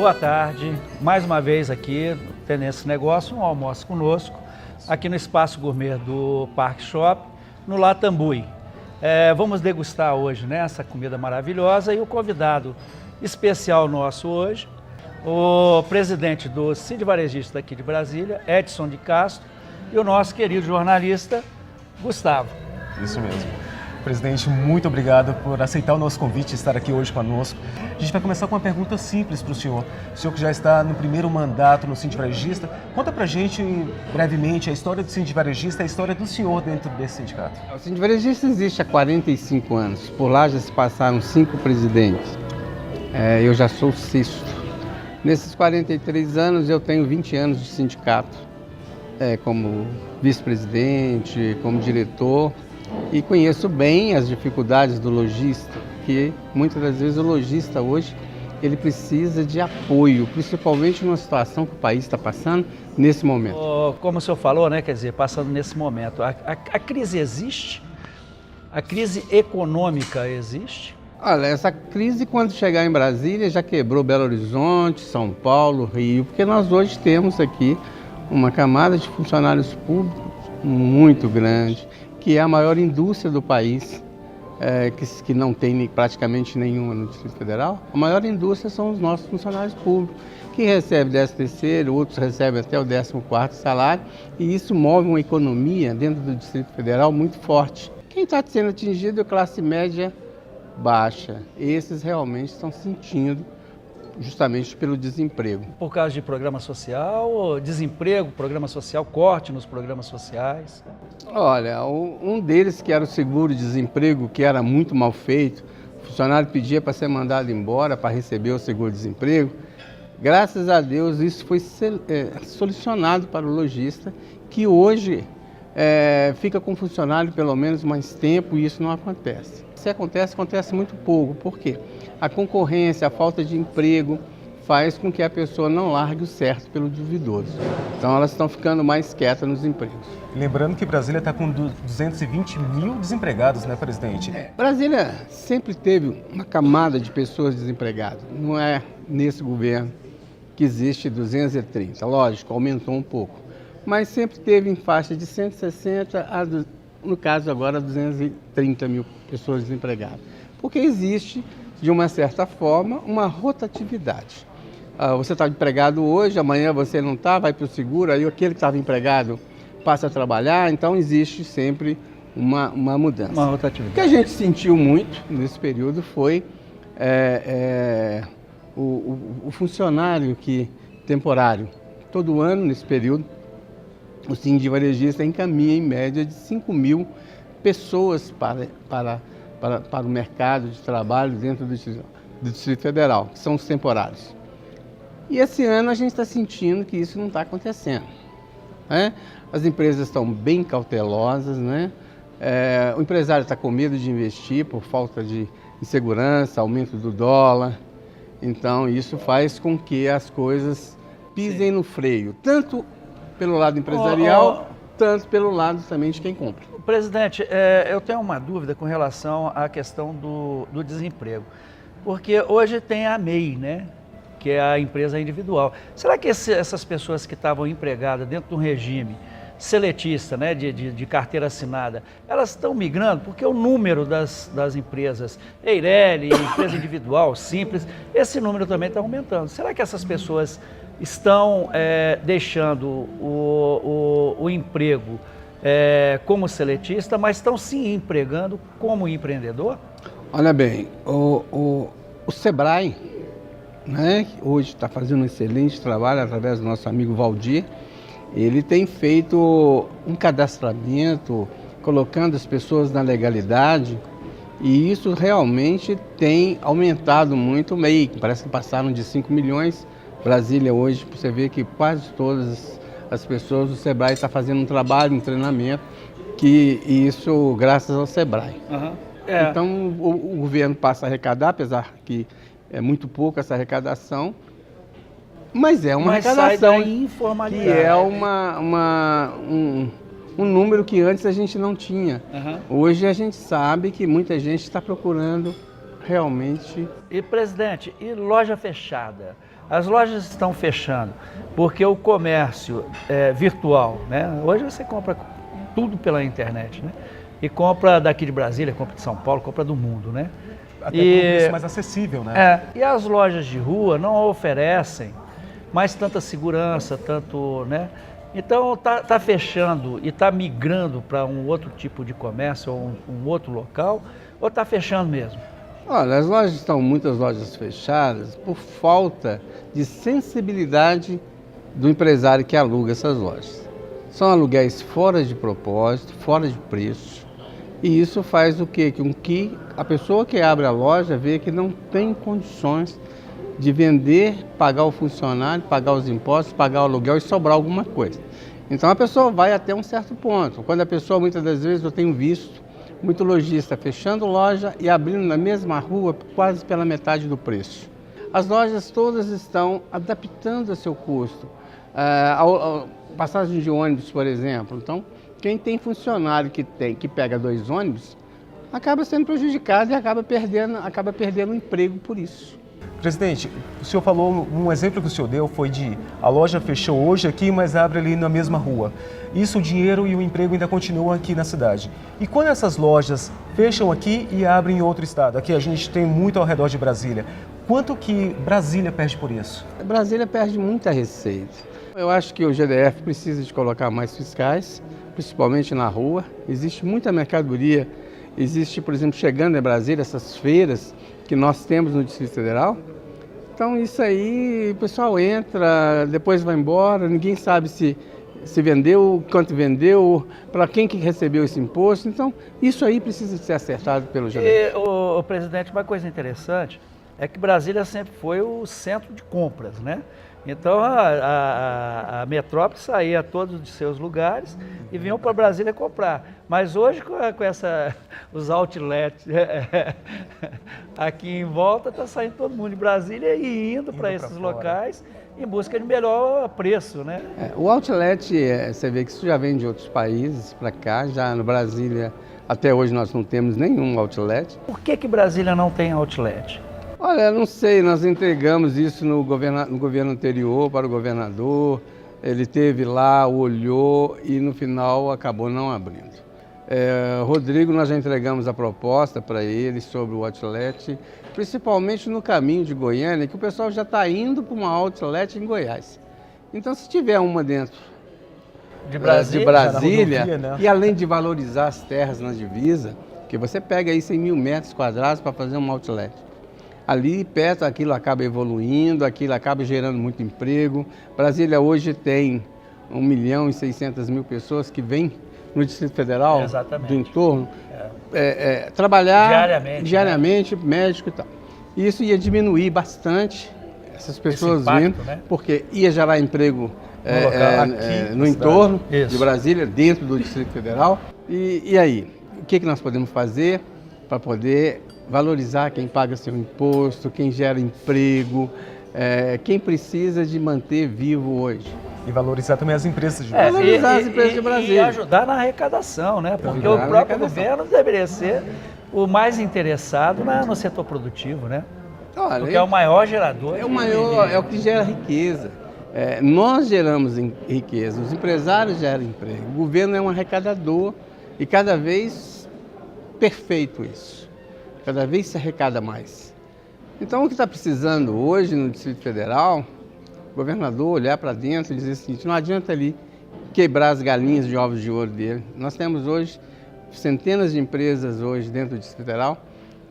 Boa tarde, mais uma vez aqui, tendo esse negócio, um almoço conosco, aqui no Espaço Gourmet do Parque Shopping, no Latambui. Vamos degustar hoje, né, essa comida maravilhosa, e o convidado especial nosso hoje, o presidente do Cid Varejista aqui de Brasília, Edson de Castro, e o nosso querido jornalista, Gustavo. Isso mesmo. Presidente, muito obrigado por aceitar o nosso convite e estar aqui hoje conosco. A gente vai começar com uma pergunta simples para o senhor. O senhor que já está no primeiro mandato no Cid Varejista, conta pra gente brevemente a história do Cid Varejista e a história do senhor dentro desse sindicato. O Cid Varejista existe há 45 anos. Por lá já se passaram 5 presidentes. Eu já sou o 6º. Nesses 43 anos eu tenho 20 anos de sindicato, como vice-presidente, como diretor. E conheço bem as dificuldades do lojista, que muitas das vezes o lojista hoje ele precisa de apoio, principalmente numa situação que o país está passando nesse momento. Como o senhor falou, né, quer dizer, passando nesse momento, a crise existe? A crise econômica existe? Olha, essa crise quando chegar em Brasília já quebrou Belo Horizonte, São Paulo, Rio, porque nós hoje temos aqui uma camada de funcionários públicos muito grande, que é a maior indústria do país, que não tem praticamente nenhuma no Distrito Federal. A maior indústria são os nossos funcionários públicos, que recebem 13º, outros recebem até o 14º salário, e isso move uma economia dentro do Distrito Federal muito forte. Quem está sendo atingido é a classe média baixa. Esses realmente estão sentindo justamente pelo desemprego. Por causa de programa social, desemprego, programa social, corte nos programas sociais? Olha, um deles que era o seguro-desemprego, que era muito mal feito, o funcionário pedia para ser mandado embora para receber o seguro-desemprego. Graças a Deus isso foi solucionado para o lojista, que hoje fica com o funcionário pelo menos mais tempo e isso não acontece. Se acontece, acontece muito pouco. Por quê? A concorrência, a falta de emprego faz com que a pessoa não largue o certo pelo duvidoso. Então elas estão ficando mais quietas nos empregos. Lembrando que Brasília está com 220 mil desempregados, né, presidente? Brasília sempre teve uma camada de pessoas desempregadas. Não é nesse governo que existe 230. Lógico, aumentou um pouco. Mas sempre teve em faixa de 160 no caso agora 230 mil pessoas desempregadas. Porque existe, de uma certa forma, uma rotatividade. Você está empregado hoje, amanhã você não está, vai para o seguro, aí aquele que estava empregado passa a trabalhar, então existe sempre uma mudança. Uma rotatividade. O que a gente sentiu muito nesse período foi o funcionário temporário. Todo ano, nesse período, o Cid Varejista encaminha em média de 5 mil pessoas para o mercado de trabalho dentro do Distrito Federal, que são os temporários. E esse ano a gente está sentindo que isso não está acontecendo, né? As empresas estão bem cautelosas, né? O empresário está com medo de investir por falta de insegurança, aumento do dólar. Então isso faz com que as coisas pisem no freio, tanto pelo lado empresarial, tanto pelo lado também de quem compra. Presidente, eu tenho uma dúvida com relação à questão do desemprego, porque hoje tem a MEI, né, que é a empresa individual. Será que essas pessoas que estavam empregadas dentro de um regime seletista, né, de carteira assinada, elas estão migrando? Porque o número das empresas, Eireli, empresa individual, simples, esse número também está aumentando. Será que essas pessoas estão deixando o emprego como seletista, mas estão se empregando como empreendedor? Olha bem, o Sebrae, né, que hoje está fazendo um excelente trabalho através do nosso amigo Valdir, ele tem feito um cadastramento, colocando as pessoas na legalidade, e isso realmente tem aumentado muito o MEI. Parece que passaram de 5 milhões. Brasília hoje, você vê que quase todas as pessoas do Sebrae estão fazendo um trabalho, um treinamento, que isso graças ao Sebrae. Uhum. Então o governo passa a arrecadar, apesar que é muito pouco essa arrecadação, mas é uma arrecadação que é um número que antes a gente não tinha. Uhum. Hoje a gente sabe que muita gente está procurando realmente. E presidente, e loja fechada? As lojas estão fechando porque o comércio virtual, né? Hoje você compra tudo pela internet, né? E compra daqui de Brasília, compra de São Paulo, compra do mundo, né? Até por um preço mais acessível, né? E as lojas de rua não oferecem mais tanta segurança, tanto, né? Então tá fechando e está migrando para um outro tipo de comércio ou um outro local, ou está fechando mesmo? Olha, as lojas estão, muitas lojas fechadas por falta de sensibilidade do empresário que aluga essas lojas. São aluguéis fora de propósito, fora de preço. E isso faz o quê? Que a pessoa que abre a loja vê que não tem condições de vender, pagar o funcionário, pagar os impostos, pagar o aluguel e sobrar alguma coisa. Então a pessoa vai até um certo ponto. Quando a pessoa, muitas das vezes, eu tenho visto muito lojista fechando loja e abrindo na mesma rua quase pela metade do preço. As lojas todas estão adaptando a seu custo. Passagem de ônibus, por exemplo. Então, quem tem funcionário que pega 2 ônibus, acaba sendo prejudicado e acaba perdendo o emprego por isso. Presidente, o senhor falou, um exemplo que o senhor deu foi a loja fechou hoje aqui, mas abre ali na mesma rua. Isso, o dinheiro e o emprego ainda continuam aqui na cidade. E quando essas lojas fecham aqui e abrem em outro estado? Aqui a gente tem muito ao redor de Brasília. Quanto que Brasília perde por isso? Brasília perde muita receita. Eu acho que o GDF precisa de colocar mais fiscais, principalmente na rua. Existe muita mercadoria, existe, por exemplo, chegando em Brasília, essas feiras que nós temos no Distrito Federal. Então isso aí, o pessoal entra, depois vai embora, ninguém sabe se vendeu, quanto vendeu, para quem que recebeu esse imposto. Então isso aí precisa ser acertado pelo GDF. E, o presidente, uma coisa interessante é que Brasília sempre foi o centro de compras, né? Então a metrópole saía a todos de seus lugares e vinham para Brasília comprar. Mas hoje com os outlets aqui em volta, está saindo todo mundo de Brasília e indo para esses locais em busca de melhor preço, né? O outlet, você vê que isso já vem de outros países para cá, já no Brasília até hoje nós não temos nenhum outlet. Por que Brasília não tem outlet? Olha, não sei, nós entregamos isso no governo anterior para o governador, ele teve lá, olhou e no final acabou não abrindo. Rodrigo, nós já entregamos a proposta para ele sobre o outlet, principalmente no caminho de Goiânia, que o pessoal já está indo para uma outlet em Goiás. Então, se tiver uma dentro de Brasília rodovia, né? E além de valorizar as terras na divisa, que você pega aí 100 mil metros quadrados para fazer um outlet. Ali perto aquilo acaba evoluindo, aquilo acaba gerando muito emprego. Brasília hoje tem 1.600.000 pessoas que vêm no Distrito Federal, do entorno, trabalhar diariamente, né? Médico e tal. Isso ia diminuir bastante essas pessoas vindo, né? Porque ia gerar emprego no entorno de Brasília, dentro do Distrito Federal. E aí, o que nós podemos fazer para poder valorizar quem paga seu imposto, quem gera emprego, quem precisa de manter vivo hoje? E valorizar também as empresas de Brasília. Valorizar as empresas de Brasília. E ajudar na arrecadação, né? Porque o próprio governo deveria ser o mais interessado no setor produtivo, né? Olha, porque é o maior gerador. É o que gera riqueza. Nós geramos riqueza, os empresários geram emprego, o governo é um arrecadador e cada vez perfeito isso. Cada vez se arrecada mais. Então, o que está precisando hoje no Distrito Federal, o governador olhar para dentro e dizer o seguinte, não adianta ali quebrar as galinhas de ovos de ouro dele. Nós temos hoje centenas de empresas hoje dentro do Distrito Federal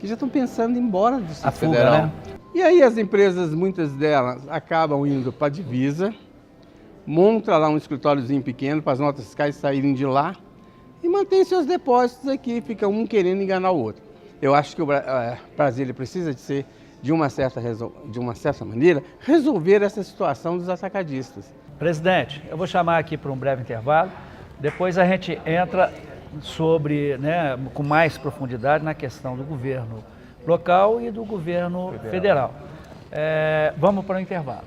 que já estão pensando em ir embora do Distrito Federal. Né? E aí as empresas, muitas delas, acabam indo para a divisa, montam lá um escritóriozinho pequeno para as notas fiscais saírem de lá e mantém seus depósitos aqui, fica um querendo enganar o outro. Eu acho que Brasília precisa de ser, de uma certa maneira, resolver essa situação dos atacadistas. Presidente, eu vou chamar aqui para um breve intervalo, depois a gente entra sobre, né, com mais profundidade na questão do governo local e do governo federal. Vamos para o intervalo.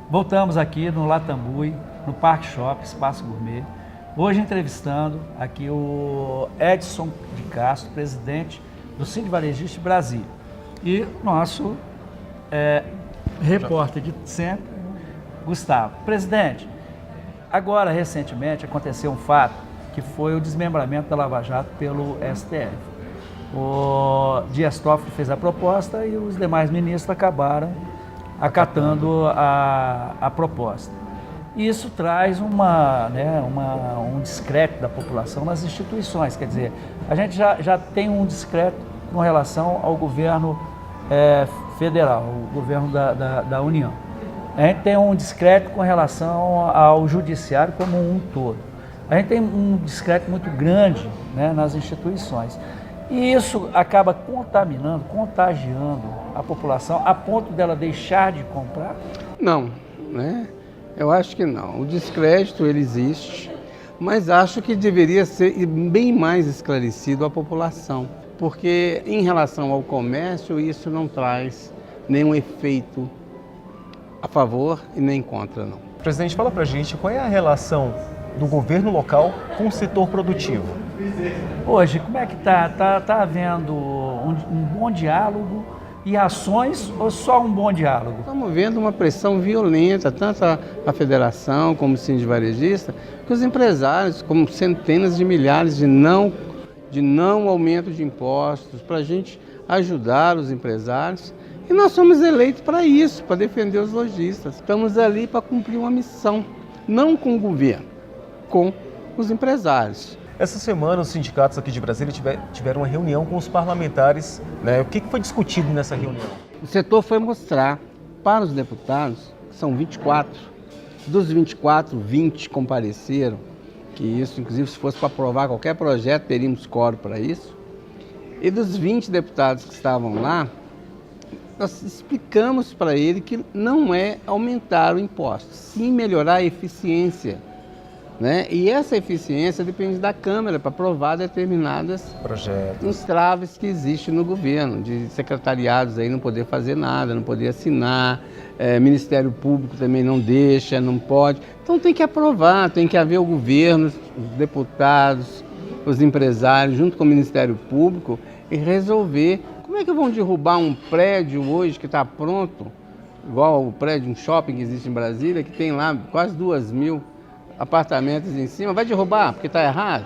Voltamos aqui no Latambui, no Parque Shopping, Espaço Gourmet. Hoje entrevistando aqui o Edson de Castro, presidente do Síndico Varejista de Brasília. E nosso repórter de sempre, Gustavo. Presidente, agora recentemente aconteceu um fato que foi o desmembramento da Lava Jato pelo STF. O Dias Toffoli fez a proposta e os demais ministros acabaram acatando a proposta. Isso traz um descrédito da população nas instituições, quer dizer, a gente já tem um descrédito com relação ao governo federal, o governo da União. A gente tem um descrédito com relação ao judiciário como um todo. A gente tem um descrédito muito grande, né, nas instituições. E isso acaba contagiando a população a ponto dela deixar de comprar? Não, né? Eu acho que não. O descrédito, ele existe, mas acho que deveria ser bem mais esclarecido à população, porque em relação ao comércio, isso não traz nenhum efeito a favor e nem contra, não. Presidente, fala pra gente qual é a relação do governo local com o setor produtivo. Hoje, como é que está? Tá havendo um bom diálogo e ações ou só um bom diálogo? Estamos vendo uma pressão violenta, tanto a federação como o Sindicato Varejista, que os empresários, como centenas de milhares de não aumento de impostos, para a gente ajudar os empresários. E nós somos eleitos para isso, para defender os lojistas. Estamos ali para cumprir uma missão, não com o governo, com os empresários. Essa semana, os sindicatos aqui de Brasília tiveram uma reunião com os parlamentares, né? O que foi discutido nessa reunião? O setor foi mostrar para os deputados, que são 24, dos 24, 20 compareceram, que isso, inclusive, se fosse para aprovar qualquer projeto, teríamos quórum para isso. E dos 20 deputados que estavam lá, nós explicamos para ele que não é aumentar o imposto, sim melhorar a eficiência, né? E essa eficiência depende da Câmara para aprovar determinadas entraves que existem no governo, de secretariados aí não poder fazer nada, não poder assinar, Ministério Público também não deixa, não pode. Então tem que aprovar, tem que haver o governo, os deputados, os empresários, junto com o Ministério Público, e resolver. Como é que vão derrubar um prédio hoje que está pronto, igual o prédio, um shopping que existe em Brasília, que tem lá quase 2.000 apartamentos em cima, vai derrubar porque está errado?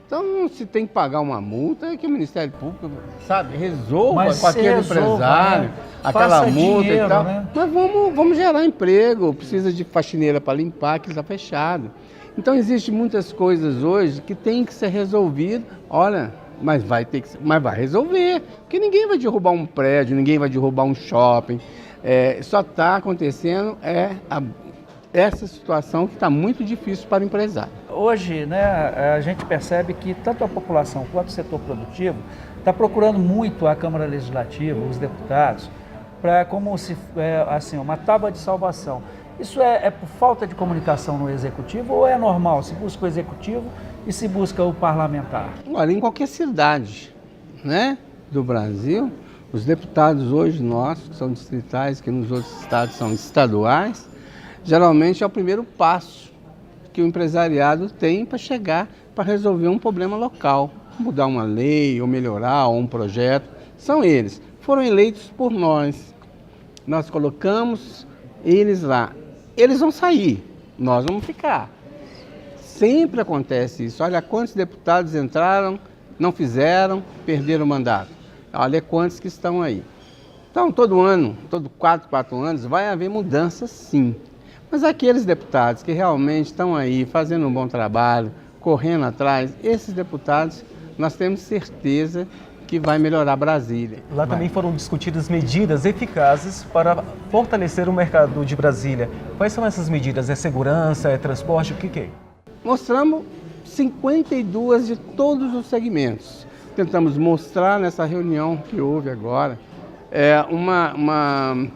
Então, se tem que pagar uma multa, é que o Ministério Público, sabe, resolva com aquele empresário, né? Aquela multa dinheiro, e tal. Né? Mas vamos gerar emprego, precisa de faxineira para limpar, que está fechado. Então, existem muitas coisas hoje que tem que ser resolvido. Olha, mas vai resolver, porque ninguém vai derrubar um prédio, ninguém vai derrubar um shopping. Só está acontecendo essa situação que está muito difícil para o empresário. Hoje, né, a gente percebe que tanto a população quanto o setor produtivo está procurando muito a Câmara Legislativa, os deputados, para como se assim, uma tábua de salvação. Isso é por falta de comunicação no executivo ou é normal? Se busca o executivo e se busca o parlamentar? Olha, em qualquer cidade, né, do Brasil, os deputados hoje nossos, que são distritais, que nos outros estados são estaduais, geralmente é o primeiro passo que o empresariado tem para chegar, para resolver um problema local, mudar uma lei ou melhorar um projeto. São eles. Foram eleitos por nós. Nós colocamos eles lá. Eles vão sair, nós vamos ficar. Sempre acontece isso. Olha quantos deputados entraram, não fizeram, perderam o mandato. Olha quantos que estão aí. Então, todo ano, todo 4 anos, vai haver mudanças, sim. Mas aqueles deputados que realmente estão aí fazendo um bom trabalho, correndo atrás, esses deputados, nós temos certeza que vai melhorar Brasília. Lá também foram discutidas medidas eficazes para fortalecer o mercado de Brasília. Quais são essas medidas? É segurança, é transporte, o que é? Mostramos 52 de todos os segmentos. Tentamos mostrar nessa reunião que houve agora uma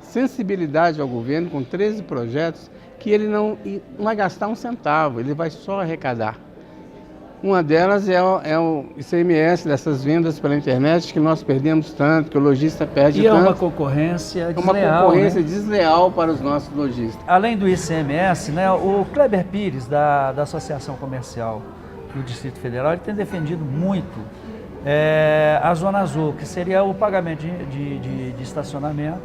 sensibilidade ao governo com 13 projetos que ele não vai gastar um centavo, ele vai só arrecadar. Uma delas é o ICMS dessas vendas pela internet que nós perdemos tanto, que o lojista perde tanto. E é uma concorrência desleal. Uma concorrência desleal para os nossos lojistas. Além do ICMS, né, o Kleber Pires, da Associação Comercial do Distrito Federal, ele tem defendido muito a Zona Azul, que seria o pagamento de estacionamento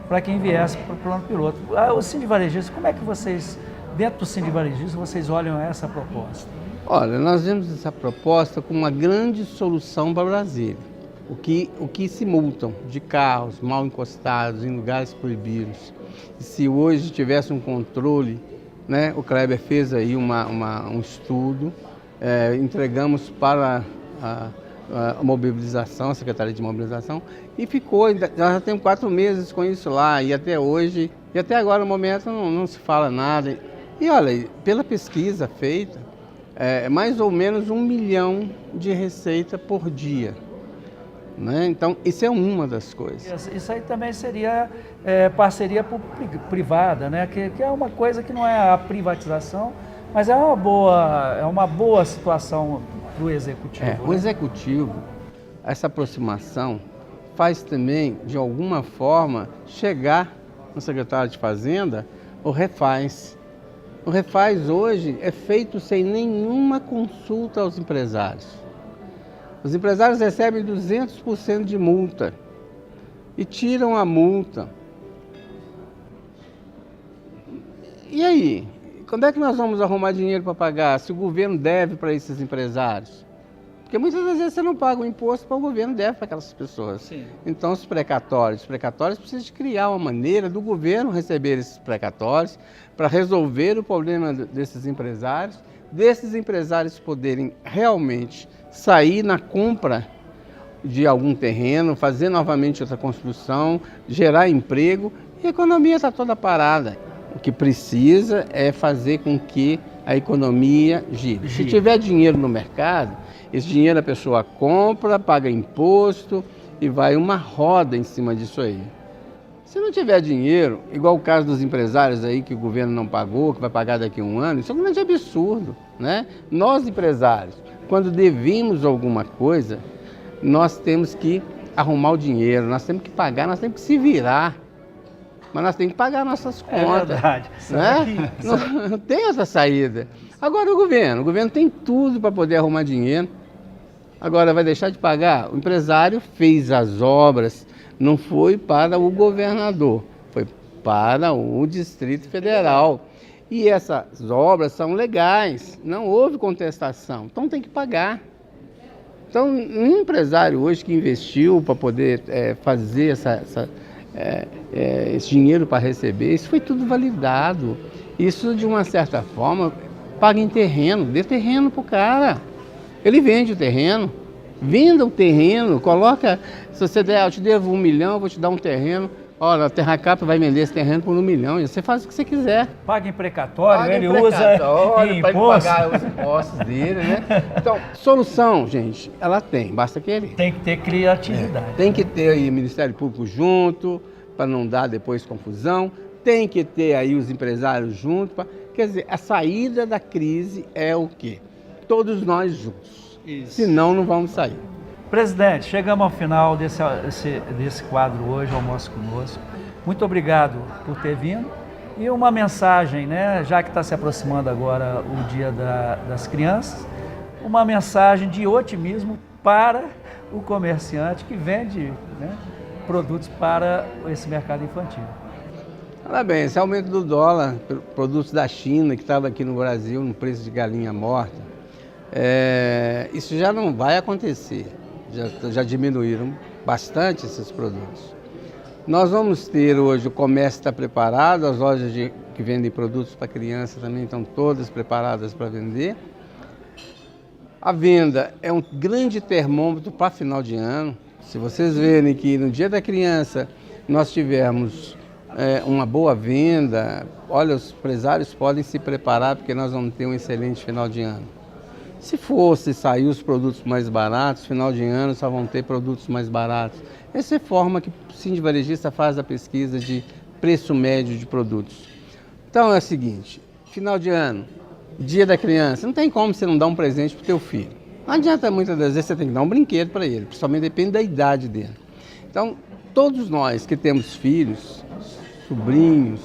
para quem viesse para o plano piloto. O Sindivarejista, como é que vocês, dentro do Sindivarejista, vocês olham essa proposta? Olha, nós vemos essa proposta como uma grande solução para Brasília. O que se multam de carros mal encostados em lugares proibidos. E se hoje tivesse um controle, né, o Kleber fez aí um estudo, entregamos para a mobilização, a Secretaria de Mobilização, e ficou, nós já temos 4 meses com isso lá, e até hoje, e até agora no momento não se fala nada. E olha, pela pesquisa feita, mais ou menos 1 milhão de receita por dia. Né? Então, isso é uma das coisas. Isso aí também seria parceria privada, né? Que é uma coisa que não é a privatização, mas é uma boa situação para o Executivo. O Executivo, essa aproximação, faz também, de alguma forma, chegar no secretário de Fazenda o Refaz. O Refaz hoje é feito sem nenhuma consulta aos empresários. Os empresários recebem 200% de multa e tiram a multa. E aí? Quando é que nós vamos arrumar dinheiro para pagar, se o governo deve para esses empresários? Porque muitas das vezes você não paga o imposto para o governo, deve para aquelas pessoas. Sim. Então, os precatórios precisam de criar uma maneira do governo receber esses precatórios para resolver o problema desses empresários poderem realmente sair na compra de algum terreno, fazer novamente outra construção, gerar emprego, e a economia está toda parada. O que precisa é fazer com que a economia gire. Se tiver dinheiro no mercado, esse dinheiro a pessoa compra, paga imposto e vai uma roda em cima disso aí. Se não tiver dinheiro, igual o caso dos empresários aí que o governo não pagou, que vai pagar daqui a 1 ano, isso é um grande absurdo, né? Nós, empresários, quando devemos alguma coisa, nós temos que arrumar o dinheiro, nós temos que pagar, nós temos que se virar. Mas nós temos que pagar nossas contas. É verdade. Né? Não tem outra saída. Agora o governo tem tudo para poder arrumar dinheiro. Agora vai deixar de pagar? O empresário fez as obras, não foi para o governador, foi para o Distrito Federal. E essas obras são legais, não houve contestação, então tem que pagar. Então, um empresário hoje que investiu para poder fazer esse dinheiro para receber, isso foi tudo validado. Isso, de uma certa forma, paga em terreno, dê terreno para o cara. Ele vende o terreno, venda o terreno, coloca, se você der, eu te devo 1 milhão, eu vou te dar um terreno. Olha, a Terracap vai vender esse terreno por 1 milhão, e você faz o que você quiser. Paga em precatório, ele usa em para imposto. pagar os impostos dele, né? Então, solução, gente, ela tem, basta querer. Tem que ter criatividade. Tem que ter aí o Ministério Público junto, para não dar depois confusão. Tem que ter aí os empresários junto. Quer dizer, a saída da crise é o quê? Todos nós juntos. Isso. Senão não vamos sair. Presidente, chegamos ao final desse quadro hoje, Almoço Conosco. Muito obrigado por ter vindo. E uma mensagem, né, já que está se aproximando agora o Dia das Crianças, uma mensagem de otimismo para o comerciante que vende, né, produtos para esse mercado infantil. Olha bem, esse aumento do dólar, produtos da China, que estava aqui no Brasil, no preço de galinha morta, isso já não vai acontecer. Já diminuíram bastante esses produtos. Nós vamos ter hoje, o comércio está preparado, as lojas que vendem produtos para criança também estão todas preparadas para vender. A venda é um grande termômetro para final de ano. Se vocês verem que no Dia da Criança nós tivermos uma boa venda, olha, os empresários podem se preparar porque nós vamos ter um excelente final de ano. Se fosse sair os produtos mais baratos, final de ano só vão ter produtos mais baratos. Essa é a forma que o Sindivarejista faz a pesquisa de preço médio de produtos. Então é o seguinte, final de ano, Dia da Criança, não tem como você não dar um presente para o teu filho. Não adianta muitas das vezes você tem que dar um brinquedo para ele, principalmente depende da idade dele. Então, todos nós que temos filhos, sobrinhos,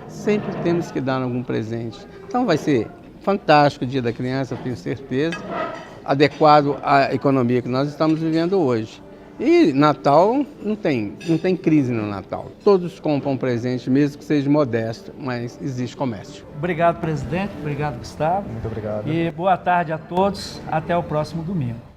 sempre temos que dar algum presente. Então vai ser fantástico o Dia da Criança, eu tenho certeza. adequado à economia que nós estamos vivendo hoje. E Natal não tem crise no Natal. Todos compram presente, mesmo que seja modesto, mas existe comércio. Obrigado, presidente. Obrigado, Gustavo. Muito obrigado. E boa tarde a todos. Até o próximo domingo.